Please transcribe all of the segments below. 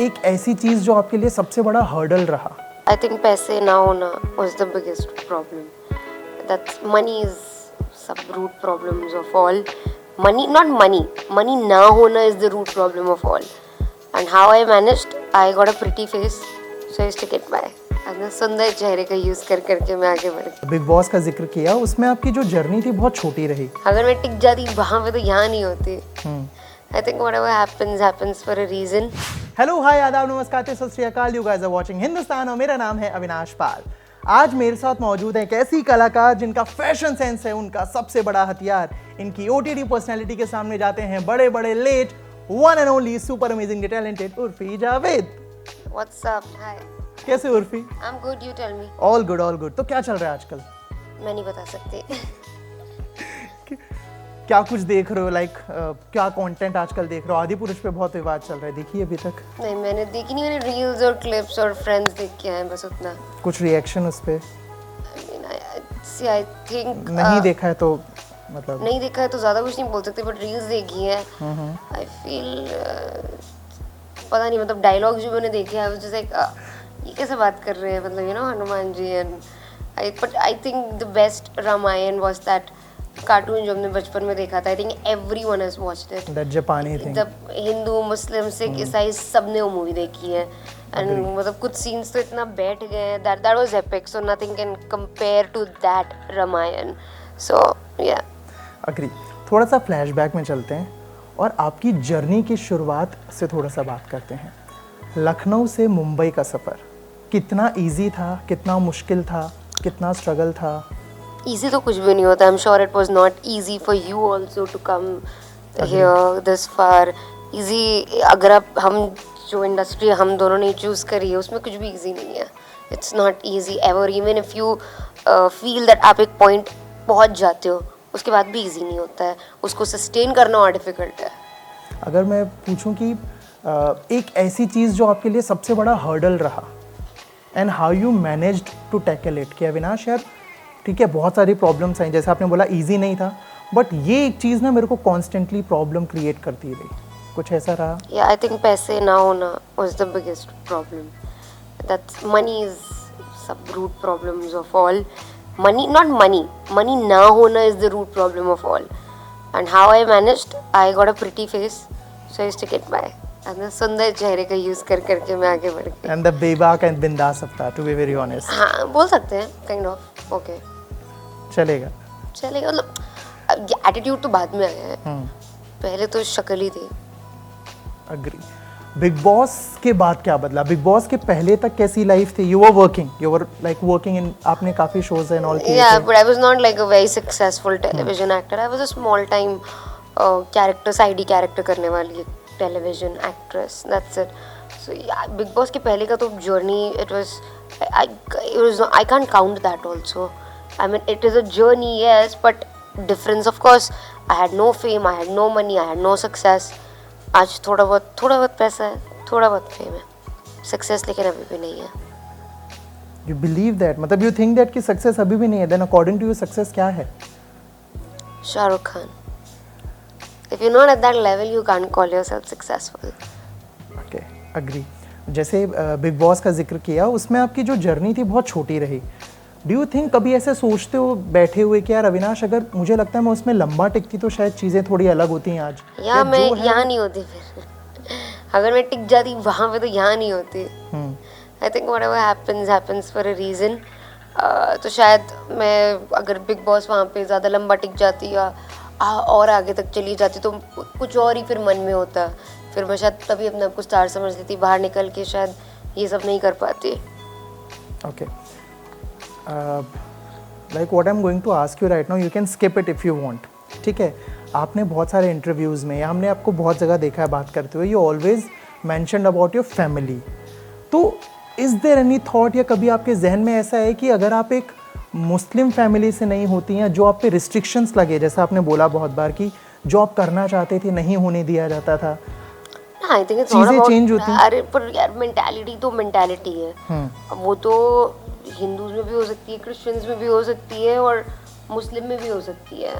एक ऐसी चीज जो आपके लिए सबसे बड़ा हर्डल रहा? I think पैसे ना होना was the biggest problem. That money is some root problems of all. Money, not money. Money ना होना is the root problem of all. And how I managed, I got a pretty face, so I used to get by. अपना सुंदर चेहरे का use कर करके मैं आगे बढ़ गई। बिग बॉस का जिक्र किया, उसमें आपकी जो जर्नी थी बहुत छोटी रही। अगर मैं टिक जाती वहां पे तो यहाँ नहीं होती। I think whatever happens happens for a reason. Hello, hi, आदाब, नमस्कार, सत श्री अकाल। You guys are watching Hindustan और मेरा नाम है अविनाश पाल। आज मेरे साथ मौजूद है एक ऐसी कलाकार जिनका फैशन सेंस है उनका सबसे बड़ा हथियार। इनकी ओटीटी पर्सनैलिटी के सामने जाते हैं बड़े बड़े late, one and only super amazing talented Urfi Javed. What's up? Hi. कैसे उर्फी? I'm good. You tell me. All good, all good. तो क्या चल रहा है आजकल? मैं नहीं बता सकती। क्या कुछ देख रहे हो, लाइक क्या कंटेंट आजकल देख रहे हो? आदि पुरुष पे बहुत विवाद चल रहा है, देखिए अभी तक? नहीं, मैंने देखी नहीं। मैंने रील्स और क्लिप्स और फ्रेंड्स देख के आए, बस उतना। कुछ रिएक्शन उस पे? I think नहीं देखा है तो मतलब नहीं देखा है तो ज्यादा कुछ नहीं बोल सकते, बट रील्स देखी है। आई फील पता नहीं, मतलब डायलॉग्स जो मैंने देखे हैं जैसे ये कैसे बात कर रहे हैं, मतलब you know Hanuman ji. And I think the best Ramayan was that cartoon जो हमने बचपन में देखा था। I think everyone has watched it. That जापानी थिंग। जब हिंदू, मुस्लिम, सिख, ईसाई सबने वो मूवी देखी है। एंड मतलब कुछ सीन्स तो इतना बैठ गए हैं, that was epic, so nothing can compare to that Ramayan. So yeah agree. थोड़ा सा फ्लैशबैक में चलते हैं और आपकी जर्नी की शुरुआत से थोड़ा सा बात करते हैं। लखनऊ से मुंबई का सफ़र कितना इजी था, कितना मुश्किल था, कितना स्ट्रगल था? easy तो कुछ भी नहीं होता। I'm sure it was not easy for you also to come here this far. Easy अगर आप हम जो इंडस्ट्री हम दोनों ने चूज़ करी है उसमें कुछ भी easy नहीं है। It's not easy ever, even if you feel that आप एक point पहुंच जाते हो, उसके बाद भी easy नहीं होता है। उसको sustain करना और difficult है। अगर मैं पूछूं कि एक ऐसी चीज़ जो आपके लिए सबसे बड़ा हर्डल रहा and how you managed to tackle it, कि अविनाश यार ठीक है बहुत सारी प्रॉब्लम्स आई, जैसे आपने बोला इजी नहीं था, बट ये एक चीज़ ना मेरे को कॉन्स्टेंटली प्रॉब्लम क्रिएट करती रही, कुछ ऐसा रहा? या आई थिंक पैसे ना होना was the biggest problem. That money is some root problems of all. Money, not money. Money ना होना is the root problem of all. And how I managed, I got a pretty face, so I used to get by. अपना सुंदर चेहरे का use कर करके मैं आगे बढ़ गई। एंड द बेबाक एंड बिंदास अफ्तार, टू बी वेरी ऑनेस्ट। हाँ, बोल सकते हैं, काइंड ऑफ। ओके, चलेगा। मतलब एटीट्यूड तो बाद में आया है, पहले तो शक्ल ही थी। अग्री। बिग बॉस के बाद क्या बदला? बिग बॉस के पहले तक कैसी लाइफ थी? You were like working in, आपने काफी शोज एंड ऑल किए थे। Yeah but I was not like a very successful television actor. I was a small time character, sidey character करने वाली television actress, that's it. So Bigg Boss के पहले का तो journey, it was I can't count that also. I mean, it is a journey, yes, but difference, of course. I had no fame, I had no money, I had no success. आज थोड़ा बहुत पैसा है, थोड़ा बहुत fame है, success लेकिन अभी भी नहीं है। You believe that? मतलब you think that कि सक्सेस अभी भी नहीं है? Then according to you success क्या है? Shahrukh Khan. If you're not at that level, you can't call yourself successful. Okay, agree. जैसे बिग बॉस का जिक्र किया, उसमें आपकी जो जर्नी थी बहुत छोटी रही। डू यू थिंक कभी ऐसे सोचते हो बैठे हुए कि यार अविनाश, अगर मुझे लगता है मैं उसमें लंबा टिकती तो शायद चीज़ें थोड़ी अलग होती हैं आज? या मैं यहाँ नहीं होती फिर। अगर मैं टिक जाती वहाँ पे तो यहाँ नहीं होती। I think whatever happens for a reason. तो शायद मैं अगर बिग बॉस वहाँ पे ज़्यादा लंबा टिक जाती या और आगे तक चली जाती तो कुछ और ही फिर मन में होता। फिर मैं शायद तभी अपने आप को स्टार समझ लेती, बाहर निकल के शायद ये सब नहीं कर पाती। Okay, like what I am going to ask you right now, you can skip it if you want, ठीक है? आपने बहुत सारे इंटरव्यूज़ में या हमने आपको बहुत जगह देखा है बात करते हुए, you always mentioned about your family. तो इज़ देयर एनी थॉट या कभी आपके जहन में ऐसा है कि अगर आप एक मुस्लिम फैमिली से नहीं होती हैं, जो आप पे रिस्ट्रिक्शंस लगे, जैसा आपने बोला बहुत बार कि जो आप करना चाहते थे नहीं होने दिया जाता था, आई थिंक चीज़ें चेंज होती? अरे पर यार मेंटालिटी तो मेंटालिटी है। अब वो तो हिंदूज में भी हो सकती है, क्रिश्चियंस में भी हो सकती है और मुस्लिम में भी हो सकती है।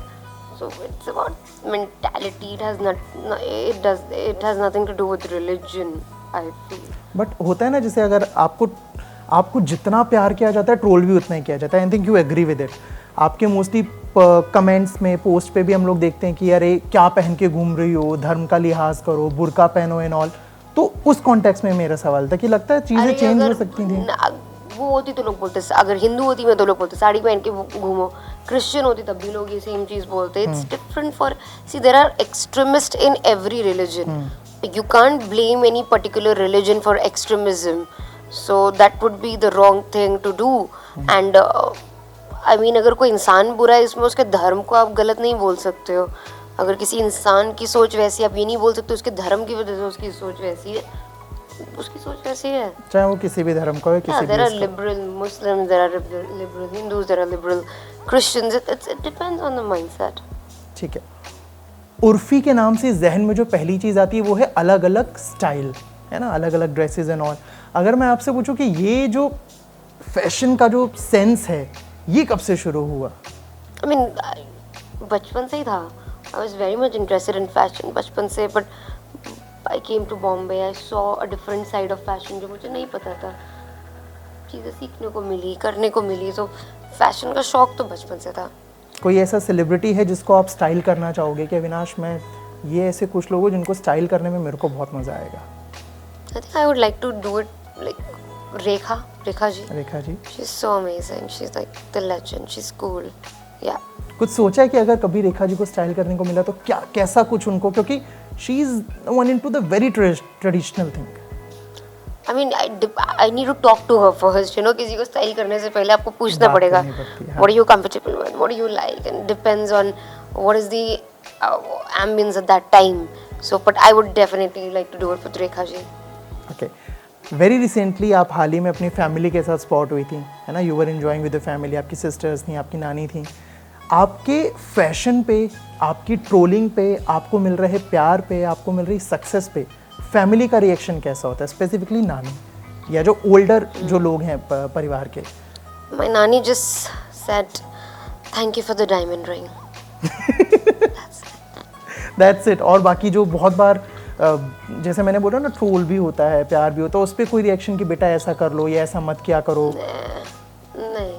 So it's about mentality, it has nothing to do with religion. I feel. But होता है ना, जैसे अगर आपको जितना प्यार किया जाता है, ट्रोल भी उतना ही किया जाता है। I think you agree with it. आपके मोस्टली कमेंट्स में, पोस्ट पे भी हम लोग देखते हैं कि अरे क्या पहन के घूम रही हो, धर्म का लिहाज करो, बुर्का पहनो एंड ऑल। तो उस कॉन्टेक्स्ट में मेरा सवाल था कि लगता है चीज़ें अरे चेंज हो अगर सकती थी। वो होती तो लोग बोलते, अगर हिंदू होती मैं तो लोग बोलते साड़ी पहन के घूमो, क्रिश्चियन होती तब भी लोग ये सेम चीज बोलते। It's different for, see there are extremist in every religion, you can't blame any particular religion for extremism, so that would be the wrong thing to do. And I mean, अगर कोई इंसान बुरा है इसमें उसके धर्म को आप गलत नहीं बोल सकते हो। अगर किसी इंसान की सोच वैसी, आप ये नहीं बोल सकते उसके धर्म की वजह से उसकी सोच वैसी है, उसकी सोच वैसी है, चाहे वो किसी भी धर्म का हो, किसी there भी are liberal Muslims, there are liberal Hindus, there are liberal Christians. It depends on the mindset. ठीक है। उर्फी के नाम से जहन में जो पहली चीज़ आती है वो है अलग अलग स्टाइल, है ना, अलग अलग ड्रेसेस एंड ऑल। अगर मैं आपसे पूछूं कि ये जो फैशन का जो सेंस है ये कब से शुरू हुआ? I mean, बचपन से ही था। I was very much interested in fashion बचपन से, but I came to Bombay, I saw a different side of fashion जो मुझे नहीं पता था। चीज़ें सीखने को मिली, करने को मिली, तो फैशन का शौक तो बचपन से था। कोई ऐसा सेलिब्रिटी है जिसको आप स्टाइल करना चाहोगे कि अविनाश, मैं ये ऐसे कुछ लोग हो जिनको स्टाइल करने में मेरे को बहुत मज़ा आएगा? I think I would like to do it like Rekha ji. Rekha ji, She's so amazing. She's like the legend. She's cool. Yeah. कुछ सोचा है कि अगर कभी रेखा जी को स्टाइल करने को मिला तो क्या, कैसा कुछ उनको, क्योंकि she is one into the very traditional thing. I mean, I need to talk to her first. You know, किसी को स्टाइल करने से पहले आपको पूछना बात पड़ेगा। करनी पड़ती है, हाँ। What are you comfortable with? What do you like? And depends on what is the ambience at that time. So, but I would definitely like to do it with Rekha ji. Okay, very recently आप हाल ही में अपनी family के साथ spot हुई थी, है ना, you were enjoying with the family, आपकी सिस्टर्स थी, आपकी नानी थी। आपके फैशन पे, आपकी ट्रोलिंग पे, आपको मिल रहे प्यार पे, आपको मिल रही सक्सेस पे फैमिली का रिएक्शन कैसा होता है, स्पेसिफिकली नानी या जो ओल्डर जो लोग हैं परिवार के? My nanny just said, "Thank you for the diamond ring." That's it. और बाकी जो बहुत बार जैसे मैंने बोला ना, ट्रोल भी होता है, प्यार भी होता है, उस पर कोई रिएक्शन कि बेटा ऐसा कर लो या ऐसा मत क्या करो? नहीं,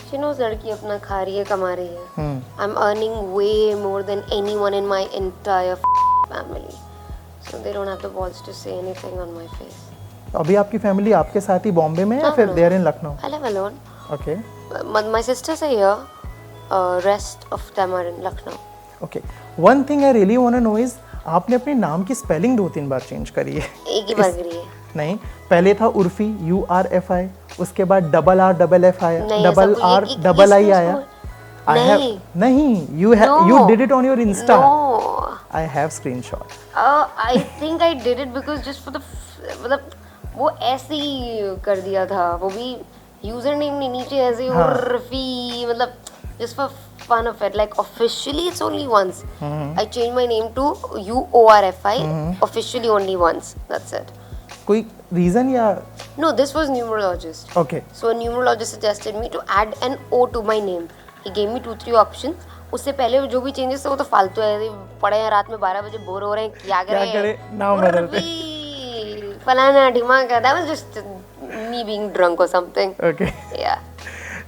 she knows लड़की अपना खा रही है, कमा रही है। I'm earning way more than anyone in my entire family, so they don't have the balls to say anything on my face. अभी आपकी फैमिली आपके साथ ही बॉम्बे में है या फिर no. They are in Lucknow? I live alone. Okay My sisters are here. Rest of them are in Lucknow. Okay. One thing I really want to know is, आपने अपने नाम की स्पेलिंग 2-3 बार चेंज करी है। एक ही बार करी है। नहीं, पहले था उर्फी, URFI, उसके बाद RRFF आया, नहीं, ऐसा कोई RRI आया। I have नहीं। नहीं, you did it on your Insta. No. I have screenshot. I think I did it because just for the मतलब वो ऐसे ही कर दिया था, वो भी यूजर नेम नहीं, नीचे ऐसे उर्फी, मतलब just for fun of it. Like officially it's only once. I changed my name to UORFI. Officially only once. That's it. कोई रीजन या? No, this was numerologist. Okay. So a numerologist suggested me to add an O to my name. He gave me 2-3 options. उससे पहले जो भी changes थे वो तो फालतू है, पड़े हैं रात में 12 बजे बोर हो रहे हैं, क्या करें, नाम बदलते, फलाना ढिमाका। That was just me being drunk or something. Okay. Yeah.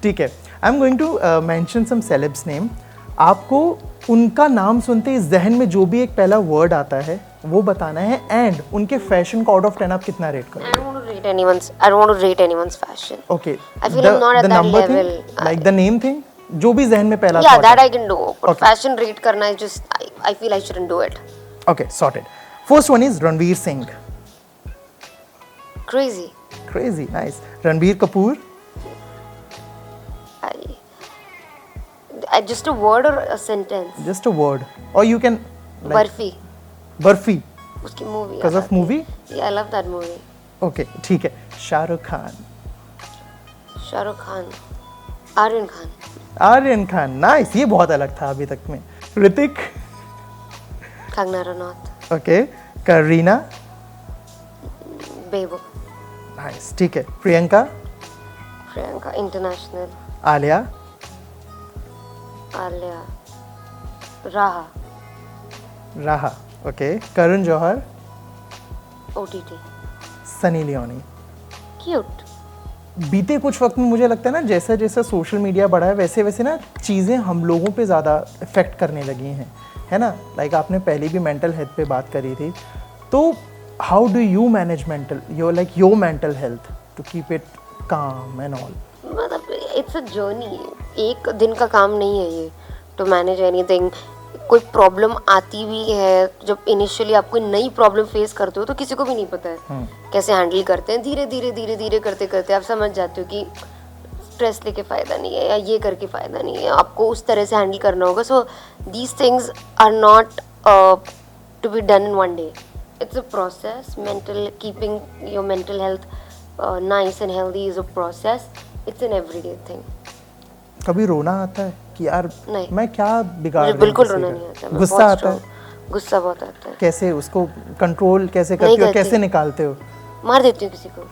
ठीक है, I am going to mention some celebs name. आपको उनका नाम सुनते ही जहन में जो भी एक पहला वर्ड आता है वो बताना है, एंड उनके फैशन को आउट ऑफ 10 आप कितना रेट करोगे? I don't want to rate anyone's fashion. Okay. I feel I'm not at that level. Like the name thing, जो भी जहन में पहला Yeah, thought that है। I can do. But fashion rate करना is just, I feel I shouldn't do it. Okay, sorted. First one is Ranveer Singh. Crazy. Crazy, nice. Ranbir Kapoor. Just a word or a sentence? Just a word, or you can like Barfi. Barfi. उसकी movie. Because of movie? Yeah, I love that movie. Okay, ठीक है। Shahrukh Khan. Shahrukh Khan. Aryan Khan. Aryan Khan, nice. ये बहुत अलग था अभी तक में। ऋतिक। कंगना रनौत. ओके। करीना। बेबो. नाइस, ठीक है। प्रियंका। प्रियंका. इंटरनेशनल. आलिया। आलिया. राहा. राहा। Okay. Karan Johar. OTT. Sunny Leone. Cute. बीते कुछ वक्त में मुझे लगता है ना, जैसे जैसे सोशल मीडिया बढ़ा है वैसे वैसे ना चीज़ें हम लोगों पे ज़्यादा इफेक्ट करने लगी हैं, है ना। लाइक आपने पहले भी मेंटल हेल्थ पे बात करी थी, तो how do you manage your mental health to keep it calm and all? मतलब इट्स अ जर्नी, एक दिन का काम नहीं है ये टू मैनेज एनीथिंग। कोई प्रॉब्लम आती भी है, जब इनिशियली आप कोई नई प्रॉब्लम फेस करते हो तो किसी को भी नहीं पता है कैसे हैंडल करते हैं। धीरे धीरे करते करते आप समझ जाते हो कि स्ट्रेस लेके फ़ायदा नहीं है या ये करके फ़ायदा नहीं है, आपको उस तरह से हैंडल करना होगा। So these things are not to be done in one day, it's a process. Mental keeping your mental health nice and healthy is a process, it's an everyday thing. कभी रोना आता है कि यार नहीं, मैं क्या बिगाड़ मुझे रही हूँ बिल्कुल किसी रोना का? नहीं आता, मैं गुस्सा बहुत आता है? strong- गुस्सा बहुत आता है। कैसे उसको कंट्रोल कैसे नहीं करते हो, करती। कैसे निकालते हो? मार देती हूँ किसी को।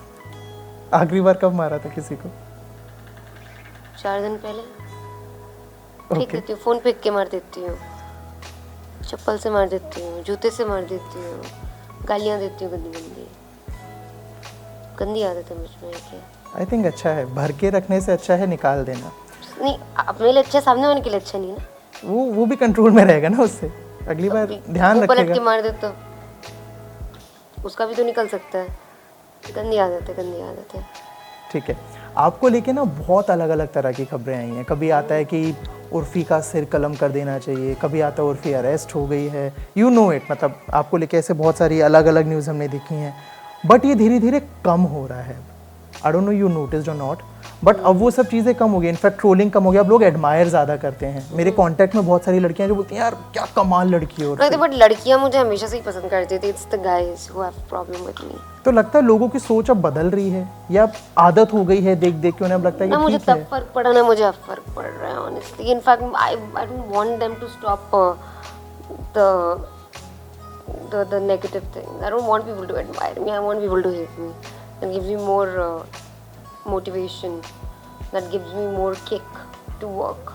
आखिरी बार कब मारा था किसी को? 4 दिन पहले फेंक ओके, देती हूँ, फ़ोन फेंक के मार देती हूँ, चप्पल से मार देती हूँ, जूते से मार देती हूँ, गालियाँ देती हूँ गंदी गंदी। गंदी आदत है मुझ में क्या। आई थिंक अच्छा है, भर के रखने से अच्छा है निकाल देना। नहीं, अपने लिए अच्छा, सामने वाले के लिए अच्छा नहीं ना। वो भी कंट्रोल में रहेगा ना उससे, अगली बार ध्यान वो पलट रखेगा। के मार दे तो उसका भी तो निकल सकता है। गंदी आदत है, गंदी आदत है। ठीक है, आपको लेके ना बहुत अलग अलग तरह की खबरें आई हैं। कभी आता है कि उर्फी का सिर कलम कर देना चाहिए, कभी आता है उर्फी अरेस्ट हो गई है, यू नो इट। मतलब आपको लेके ऐसे बहुत सारी अलग अलग न्यूज़ हमने देखी हैं, बट ये धीरे धीरे कम हो रहा है। I don't know you noticed और नॉट, बट अब वो सब चीज़ें कम हो गई। इनफैक्ट ट्रोलिंग कम हो गया, अब लोग एडमायर ज़्यादा करते हैं। मेरे कॉन्टैक्ट में बहुत सारी लड़कियां जो बोलती हैं यार क्या कमाल लड़की है नहीं उर्फी। बट लड़कियां मुझे हमेशा से ही पसंद करती थी। It's the guys who have problem with me. तो लगता है लोगों की सोच अब बदल रही है या आदत हो गई है देख देख के, उन्हें अब लगता है ना कि मुझे ठीक है। तब फर्क पड़ा ना मुझे अब फर्क पड़ रहा है honestly. In fact I don't want them to stop the negative thing. I don't want people to admire me. I want people to hate me. That gives me more motivation. That gives me more kick to work.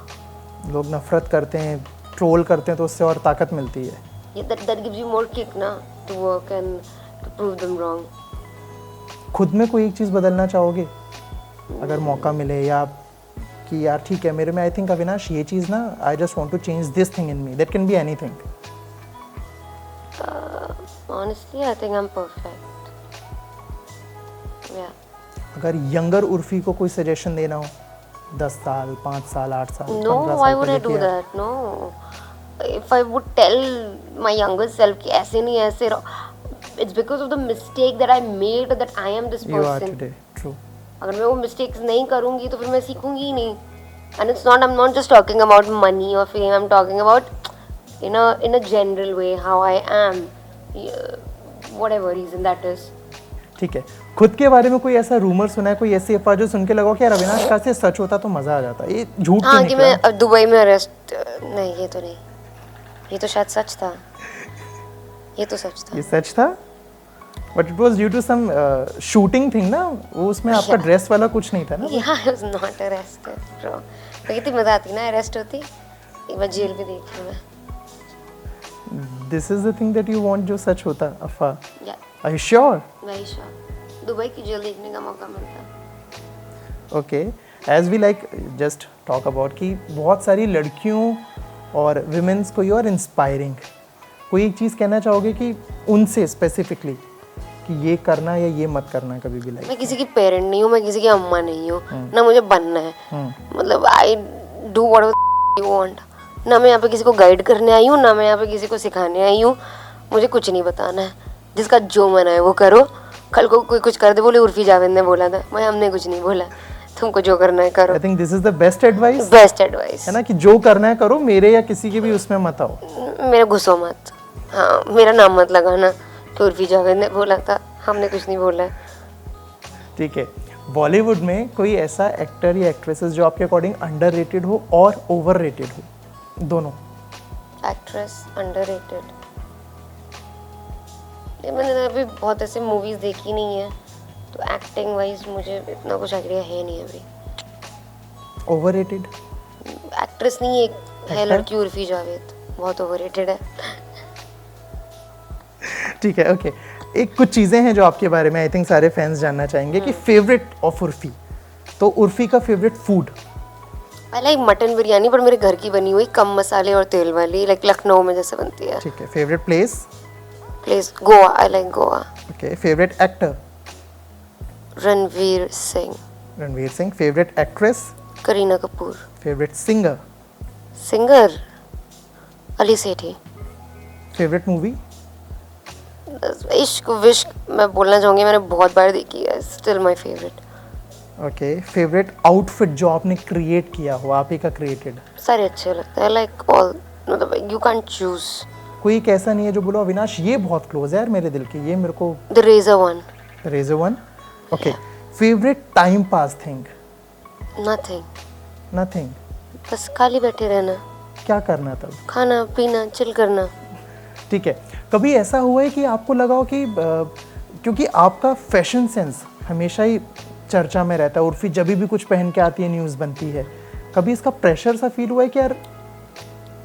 लोग नफरत करते हैं, troll करते हैं, तो उससे और ताकत मिलती है। Yeah, that gives you more kick ना to work and to prove them wrong. खुद में कोई एक चीज़ बदलना चाहोगे अगर मौका मिले, या कि यार ठीक है मेरे में, आई थिंक अविनाश ये चीज़ ना, I just want to change this thing in me, that can be anything? Honestly, I think I'm perfect. Yeah. अगर यंगर उर्फी को कोई सजेशन देना हो, 10 साल 5 साल 8 साल No, 15 why साल would I पहले do कि यार that? No. If I would tell my younger self कि ऐसे नहीं ऐसे रहो, it's because of the mistake that I made that I am this you are person. today, true. अगर मैं वो मिस्टेक्स नहीं करूँगी तो फिर मैं सीखूंगी ही नहीं। And it's not, I'm not just talking about money or fame, I'm talking about in a general way how I am, whatever reason that is. ठीक है, खुद के बारे में कोई ऐसा रूमर सुना है, कोई ऐसी अफवाह जो सुन के लगा कि यार अविनाश का से सच होता तो मजा आ जाता, ये झूठ क्यों हाँ कि निकला? मैं अब दुबई में अरेस्ट, नहीं ये तो नहीं, ये तो शायद सच था, ये तो सच था। ये सच था, but it was due to some shooting thing ना, वो उसमें आपका ड्रेस वाला कुछ नहीं था ना? Yeah, I was not arrested, bro. तो कितनी मजा आती ना अरेस्ट होती, एक बार जेल भी देखी मैं। This is the thing that you want, जो सच होता अफवाह? Yeah, are you sure? very sure. Dubai की जेल देखने का मौका मिलता। Okay, as we like just talk about कि बहुत सारी लड़कियों और विमेंस को यू आर इंस्पायरिंग, कोई एक चीज़ कहना चाहोगे कि उनसे स्पेसिफिकली कि ये करना या ये मत करना कभी भी? लाइक मैं किसी की पेरेंट नहीं हूँ, मैं किसी की अम्मा नहीं हूँ, ना मुझे बनना है। मतलब I do whatever you want. ना मैं यहाँ पे किसी को गाइड करने आई हूँ, ना मैं यहाँ पे किसी को सिखाने आई हूँ। मुझे कुछ नहीं बताना है, जिसका जो मन है वो करो। कल को कोई कुछ कर दे, बोले उर्फी जावेद ने बोला था, मैं हमने कुछ नहीं बोला। तुमको जो करना है करो। I think this is the best advice, best advice है ना, कि जो करना है करो, मेरे या किसी के भी उसमें मत आओ। मेरा घुसो मत। हाँ, मेरा नाम मत लगाना तो उर्फी जावेद ने बोला था, हमने कुछ नहीं बोला। ठीक है, बॉलीवुड में कोई ऐसा एक्टर या एक्ट्रेसेस जो आपके अकॉर्डिंग अंडररेटेड हो और ओवररेटेड हो, दोनों? एक्ट्रेस अंडररेटेड, मैंने अभी बहुत ऐसे मूवीज देखी नहीं है, तो एक्टिंग वाइज मुझे इतना कुछ आइडिया है नहीं अभी। ओवररेटेड एक्ट्रेस नहीं, एक है Actor? लड़की उर्फी जावेद, बहुत ओवररेटेड है। ठीक है, ओके। एक कुछ चीज़ें हैं जो आपके बारे में आई थिंक सारे फैंस जानना चाहेंगे कि फेवरेट ऑफ उर्फी, तो उर्फी का favourite food. I like mutton biryani, पर मेरे घर की बनी हुई, कम मसाले और तेल वाली, लाइक लखनऊ में जैसे बनती है। ठीक है, favourite place. Place Goa, I like Goa. Okay, favourite actor. Ranveer Singh. Ranveer Singh. Favourite actress. Kareena Kapoor. Favourite singer. Singer Ali Sethi. Favourite movie. इश्क विश्क मैं बोलना चाहूँगी, मैंने बहुत बार देखी है, still my favourite. Okay, favourite outfit जो आपने क्रिएट किया हो, आप ही का क्रिएटेड। सारे अच्छे लगते हैं, लाइक ऑल, मतलब यू कैन चूज। कोई एक ऐसा नहीं है जो बोलो अविनाश ये बहुत क्लोज है यार मेरे दिल के, ये मेरे को। The razor one. Razor one. Okay, favourite time pass thing. Nothing. Nothing. बस खाली बैठे रहना, क्या करना तब। खाना पीना, चिल करना। ठीक है, कभी ऐसा हुआ है कि आपको लगा हो कि क्योंकि आपका फैशन सेंस हमेशा ही चर्चा में रहता है, उर्फी जब भी कुछ पहन के आती है न्यूज़ बनती है, कभी इसका प्रेशर सा फील हुआ है कि यार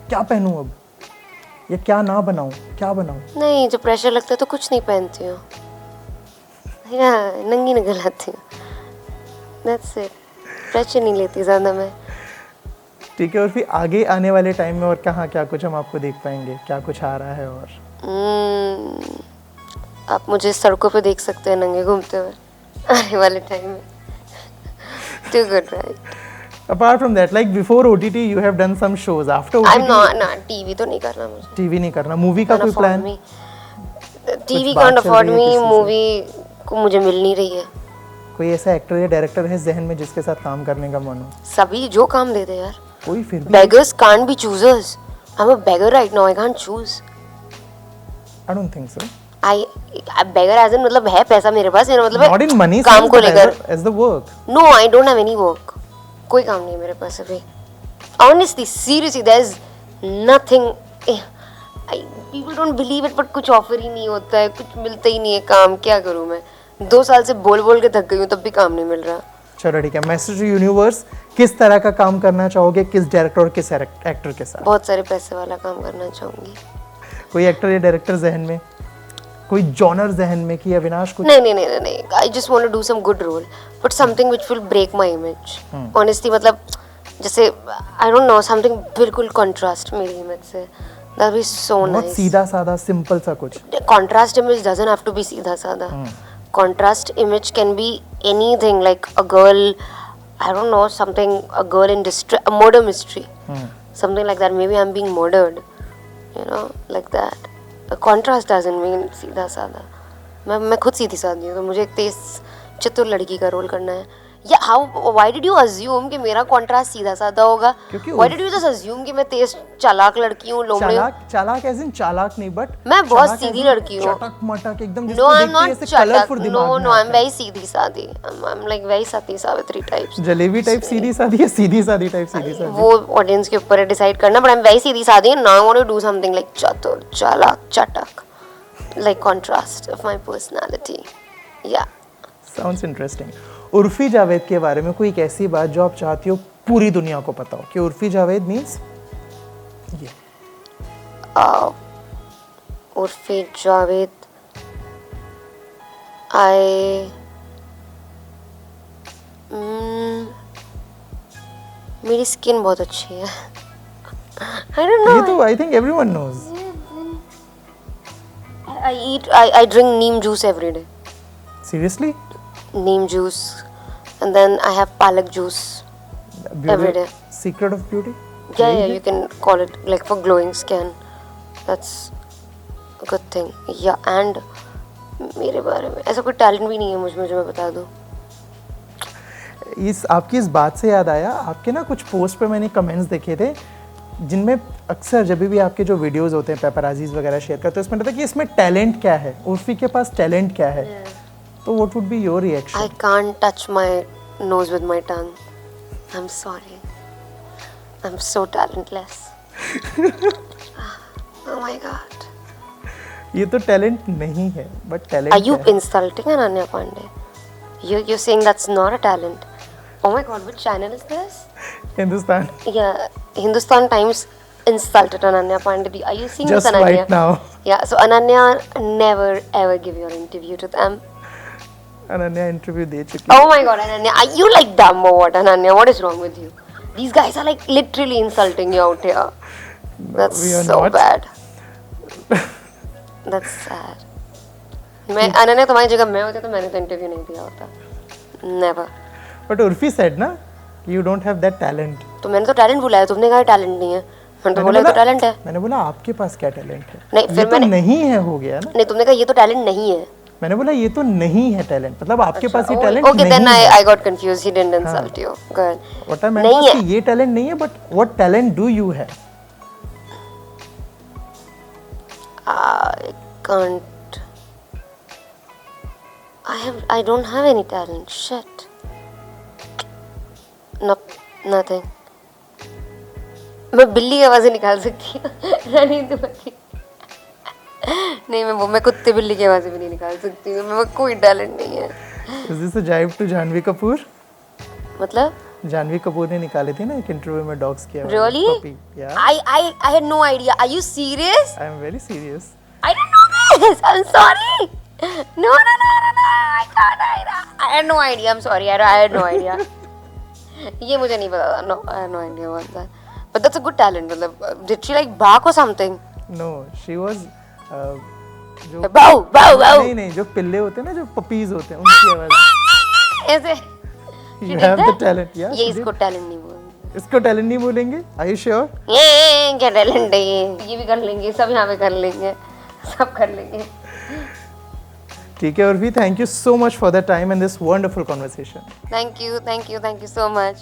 क्या पहनूं अब, या क्या ना बनाऊं, क्या बनाऊं। नहीं, जब प्रेशर लगता है तो कुछ नहीं पहनती हूँ, या नंगी निकल आती हूँ, दैट्स इट। प्रेशर नहीं लेती ज़्यादा मैं। ठीक है, और फिर आगे आने वाले टाइम में और कहाँ क्या कुछ हम आपको देख पाएंगे, क्या कुछ आ रहा है। और आप मुझे सड़कों पे देख सकते हैं नंगे घूमते हुए आने वाले टाइम में। Too good, right? apart from that, like before OTT you have done some shows, after I'm OTT not TV तो नहीं करना मुझे। टीवी नहीं करना, मूवी का कोई प्लान। टीवी बात कांट चल अफोर्ड रही है मी, किसी से? मूवी को मुझे मिल नहीं रही है। कोई ऐसा एक्टर या डायरेक्टर है जहन में जिसके साथ काम करने का मन हो। सभी जो काम दे दे यार। कोई फिर भी। Beggars can't be choosers. I'm a beggar right now. I can't choose. I don't think so. I beggar as in मतलब है पैसा मेरे पास, मेरा मतलब Not in money है काम sense, को but लेकर। as the work. No, I don't have any work. कोई काम नहीं है मेरे पास अभी। Honestly, seriously, there's nothing. People don't believe it, but कुछ ऑफर ही नहीं होता है, कुछ मिलता ही नहीं है काम। क्या करूँ मैं? 2 साल से बोल बोल के थक गई हूँ, तब भी काम नहीं मिल रहा। चलो ठीक है, मैसेज टू यूनिवर्स, किस तरह का काम करना चाहोगे, किस डायरेक्टर और किस एक्टर के साथ। बहुत सारे पैसे वाला काम करना चाहूँगी। कोई एक्टर या डायरेक्टर जहन में, कोई जॉनर जहन में कि अविनाश कुछ। नहीं, I just want to do some good role, but something which will break my image. Honestly, मतलब जैसे I don't know, something बिल्कुल contrast मेरी image से, that will be so बहुत nice. सीधा साधा सिंपल सा कुछ। Contrast image doesn't have to be सीधा साधा. Contrast image can be anything, like a girl, I don't know, something, a girl in distress, a murder mystery, something like that. Maybe I'm being murdered, you know, like that. A contrast doesn't mean सीधा साधा। मैं खुद सीधी साधी हूँ, तो मुझे एक तेज चतुर लड़की का रोल करना है। या व्हाई डिड यू अज्यूम कि मेरा कॉन्ट्रास्ट सीधा साधा होगा? Why did you just assume कि मैं तेज चालाक लड़की हूँ, लोमड़ी हूँ? चालाक एज इन चालाक नहीं, बट मैं बहुत सीधी लड़की हूँ। चटक मटक एकदम, No, जिसको I'm देखते not ही ऐसे chatak. कलरफुल No, दिमाग में I'm आता है। very सीधी सादी. I'm like very Sati Savitri types. Jalebi type सीधी सादी या सीधी सादी टाइप सीधी सादी? वो ऑडियंस के ऊपर है डिसाइड करना, but I'm very सीधी सादी and now I want to do something like chatur, chalak, chatak, like contrast of my personality. Yeah. Sounds interesting. Urfi Javed के बारे में कोई एक ऐसी बात जो आप चाहती हो पूरी दुनिया को पता हो कि उर्फी जावेद मींस ये। उर्फी जावेद, मेरी स्किन बहुत अच्छी है। I don't know. ये तो I think everyone knows. I drink neem juice every day. Seriously? Neem juice, and then I have palak juice every day. Secret of beauty? Yeah, you can call it like for glowing skin. That's a good thing. Yeah, and मेरे बारे में ऐसा कोई talent भी नहीं है मुझ में जो मैं बता दूँ। इस आपकी इस बात से याद आया, आपके ना कुछ पोस्ट पे मैंने कमेंट्स देखे थे जिनमें अक्सर जब भी आपके जो वीडियोस होते हैं पेपराजीज वगैरह शेयर करते हैं, उसमें रहता है कि इसमें टैलेंट क्या है, उर्फी के पास टैलेंट क्या है। तो what would be your reaction? I can't touch my nose with my tongue. I'm sorry. I'm so talentless. Oh my god. ये तो टैलेंट नहीं है, but talent Are you insulting Ananya Pandey? You're saying that's not a talent? Oh my god, which channel is this? Hindustan. Yeah, Hindustan Times insulted Ananya Pandey. Are you seeing Just this, Ananya? right now. Yeah, so Ananya, never ever give your interview to them. Ananya interview दे चुकी है. Oh my god, Ananya, are you like dumb or what, Ananya? What is wrong with you? These guys are like literally insulting you out here. That's we are so not. bad. That's sad. मैं अनन्या तुम्हारी जगह मैं होती तो मैंने तो interview नहीं दिया होता. Never. But Urfi said ना, you don't have that talent. तो मैंने तो टैलेंट बुलाया, तुमने कहा टैलेंट नहीं है. मैंने तो बोला ये तो टैलेंट है. मैंने बोला आपके पास क्या टैलेंट है. नहीं, ये फिर तो मैंने नहीं है हो गया ना. नहीं, तुमने कहा ये तो टैलेंट नहीं है. मैंने बोला ये तो नहीं है टैलेंट, मतलब आपके पास ये टैलेंट Okay, नहीं then है. I got confused. He didn't insult you. Good. What I meant नहीं was है. कि ये टैलेंट नहीं है, but what talent do you have? I can't. I don't have any talent. Shit. No, nothing. मैं बिल्ली की आवाज़ें निकाल सकती हूँ. रानी दुबकी. नहीं, मैं कुत्ते बिल्ली की आवाज़ें भी नहीं निकाल सकती हूँ. मैं कोई टैलेंट नहीं है. Is this a jibe to Janhvi Kapoor? मतलब? जानवी कपूर ने निकाले थे ना एक इंटरव्यू में डॉग्स की आवाज़. Really? Puppy. Yeah. I had no idea. Are you serious? I am very serious. I didn't know this. I'm sorry. No. I can't. I had no idea. I'm sorry. I had no idea. ये मुझे नहीं पता था. No, I had no idea about that. But that's a good talent. मतलब, did she like bark or something? No, she was जो Bow. नहीं जो पिल्ले होते हैं ना, जो पपीज होते हैं, उनकी आवाज. ऐसे. You have the talent, yeah. ये she did. इसको टैलेंट नहीं बोलेंगे. इसको टैलेंट नहीं बोलेंगे? Are you sure? ये क्या टैलेंट है ये भी कर लेंगे. सब यहाँ पे कर लेंगे. सब कर लेंगे. ठीक है Urvi, thank you so much for the time and this wonderful conversation. Thank you so much.